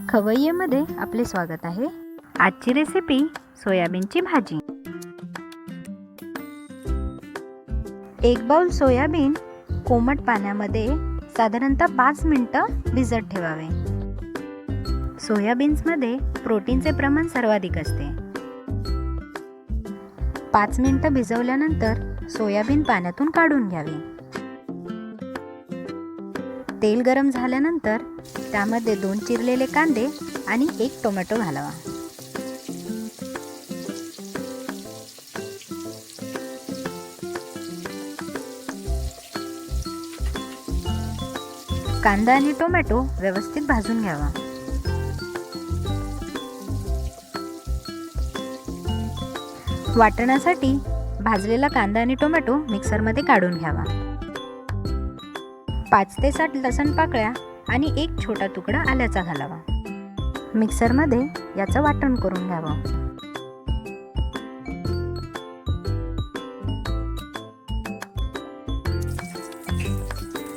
खवय्येमध्ये आपले स्वागत आहे। आजची रेसिपी सोयाबीनची भाजी। एक बाउल सोयाबीन कोमट पाण्यामध्ये साधारणतः 5 मिनिटं भिजत ठेवावे। सोयाबीन्समध्ये प्रोटीनचे प्रमाण सर्वाधिक असते। 5 मिनिटं भिजवल्यानंतर सोयाबीन पाण्यातून काढून घ्यावे। तेल गरम झाल्यानंतर त्यामध्ये 2 चिरलेले कांदे आणि 1 टोमॅटो घालावा। कांदा आणि टोमॅटो व्यवस्थित भाजून घ्यावा। वाटणासाठी भाजलेला कांदा आणि टोमॅटो मिक्सरमध्ये काढून घ्यावा। 5 ते 7 लसूण पाकळ्या आणि 1 छोटा तुकडा आल्याचा घालावा। मिक्सरमध्ये याचं वाटण करून घ्यावं।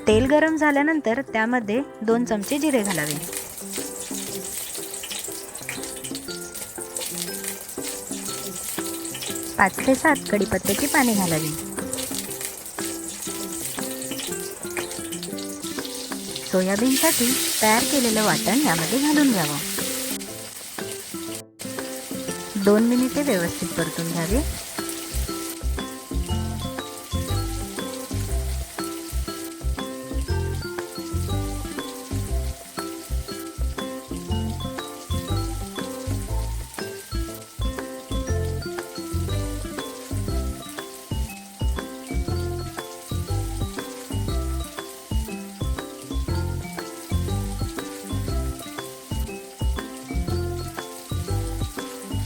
तेल गरम झाल्यानंतर त्यामध्ये 2 चमचे जिरे घालावे। पाच ते 7 कढीपत्त्याची पाने घालावी। सोयाबीनसाठी तयार केलेलं वाटण यामध्ये घालून घ्यावं। 2 मिनिटे व्यवस्थित परतून घ्यावे।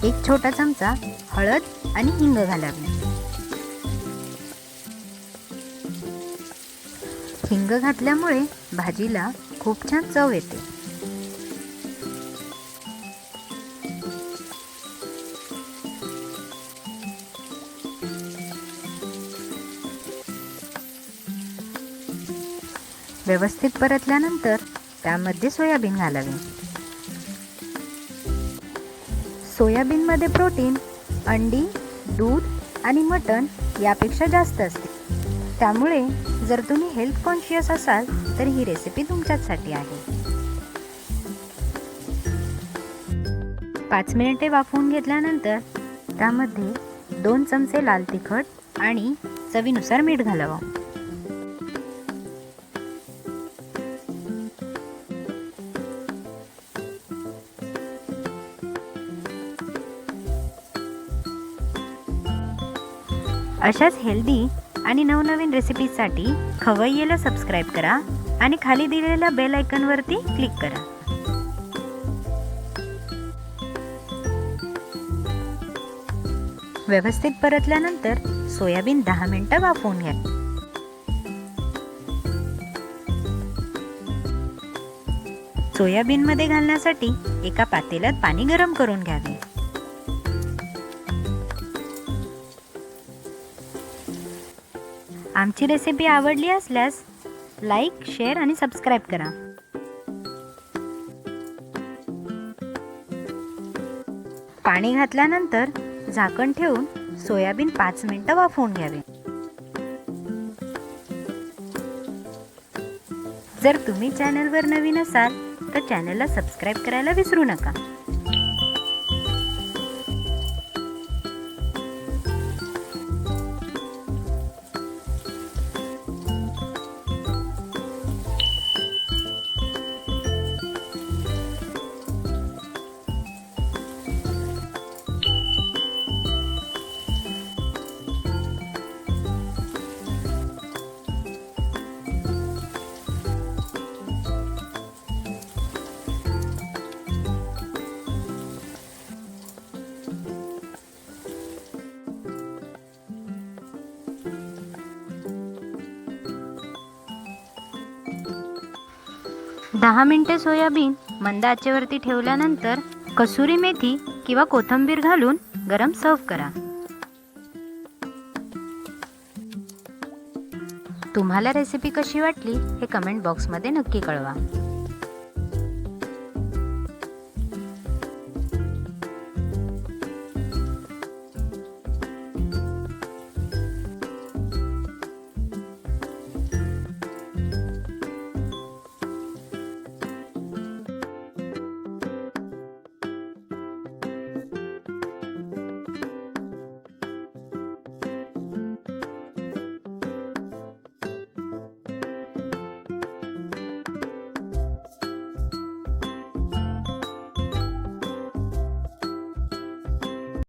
एक छोटा चमचा हळद आणि हिंग घालावी। हिंग घातल्यामुळे भाजीला खूप छान चव येते। व्यवस्थित परतल्यानंतर त्यामध्ये सोयाबीन घालावे। सोयाबीनमध्ये प्रोटीन अंडी, दूध आणि मटण यापेक्षा जास्त असते। त्यामुळे जर तुम्ही हेल्थ कॉन्शियस असाल तर ही रेसिपी तुमच्यासाठी आहे। 5 मिनिटे वाफवून घेतल्यानंतर त्यामध्ये 2 चमचे लाल तिखट आणि चवीनुसार मीठ घालावं। अशाच हेल्दी आणि नवनवीन रेसिपीजसाठी खवय्येला सबस्क्राईब करा आणि खाली दिलेल्या बेल आयकॉनवरती क्लिक करा। व्यवस्थित परतल्यानंतर सोयाबीन 10 मिनिटं वाफवून घ्या। सोयाबीनमध्ये घालण्यासाठी एका पातेल्यात पाणी गरम करून घ्यावे। आमची रेसिपी आवडली असल्यास लाईक, शेअर आणि सबस्क्राईब करा। पाणी घातल्यानंतर झाकण ठेवून सोयाबीन 5 मिनिटं वाफवून घ्यावे। जर तुम्ही चॅनलवर नवीन असाल तर चॅनलला सबस्क्राईब करायला विसरू नका। दहा मिनिटे सोयाबीन मंद आचेवरती ठेवल्यानंतर कसुरी मेथी किंवा कोथिंबीर घालून गरम सर्व करा। तुम्हाला रेसिपी कशी वाटली हे कमेंट बॉक्समध्ये नक्की कळवा।